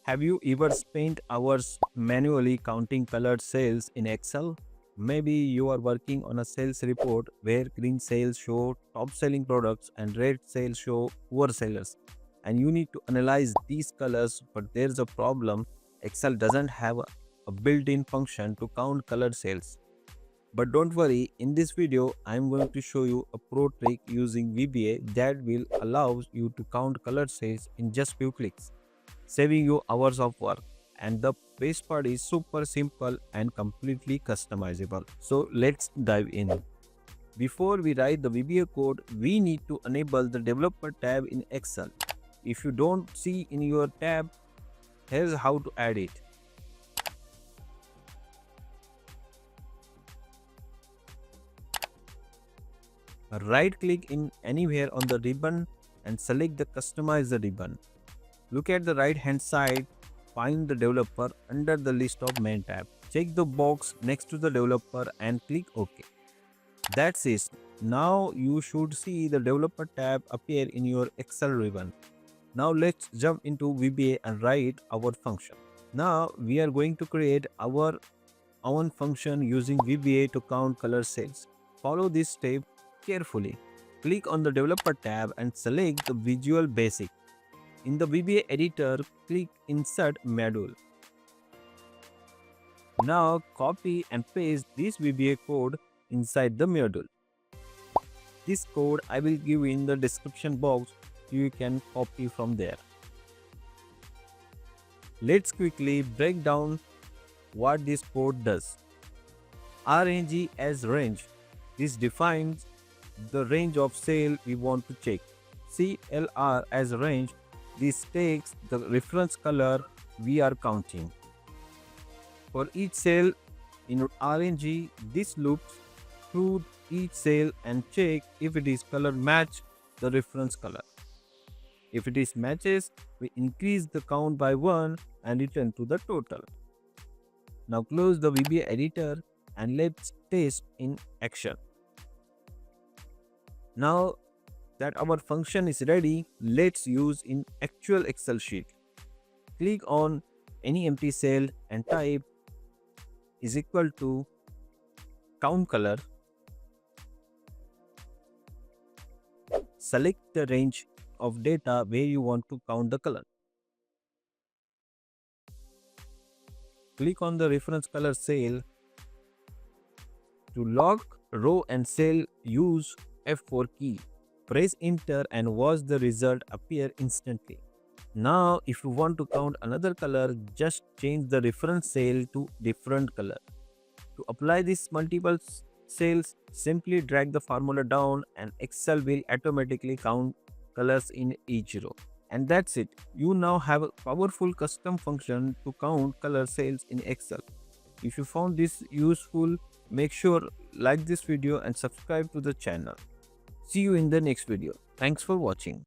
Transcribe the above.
Have you ever spent hours manually counting colored cells in Excel? Maybe you are working on a sales report where green sales show top selling products and red sales show poor sellers. And you need to analyze these colors, but there's a problem. Excel doesn't have a built-in function to count colored cells. But don't worry, in this video, I'm going to show you a pro trick using VBA that will allow you to count colored cells in just few clicks, saving you hours of work. And the best part is super simple and completely customizable. So let's dive in. Before we write the VBA code, we need to enable the developer tab in Excel. If you don't see in your tab, here's how to add it. Right click in anywhere on the ribbon and select the customize the ribbon. Look at the right hand side, find the developer under the list of main tab. Check the box next to the developer and click OK. That's it. Now you should see the developer tab appear in your Excel ribbon. Now let's jump into VBA and write our function. Now we are going to create our own function using VBA to count color cells. Follow this step carefully. Click on the developer tab and select the Visual Basic. In the VBA editor, click Insert Module. Now copy and paste this VBA code inside the module. This code I will give in the description box, you can copy from there. Let's quickly break down what this code does. RNG as range. This defines the range of cell we want to check. CLR as range. This takes the reference color we are counting. For each cell in RNG, this loops through each cell and check if it is color match the reference color. If it is matches, we increase the count by 1 and return to the total. Now close the VBA editor and let's test in action. Now that our function is ready, let's use in actual Excel sheet. Click on any empty cell and type is equal to CountColor. Select the range of data where you want to count the color. Click on the reference color cell. To lock row and cell, use F4 key. Press enter and watch the result appear instantly. Now if you want to count another color, just change the reference cell to different color. To apply these multiple cells, simply drag the formula down and Excel will automatically count colors in each row. And that's it. You now have a powerful custom function to count color cells in Excel. If you found this useful, make sure like this video and subscribe to the channel. See you in the next video. Thanks for watching.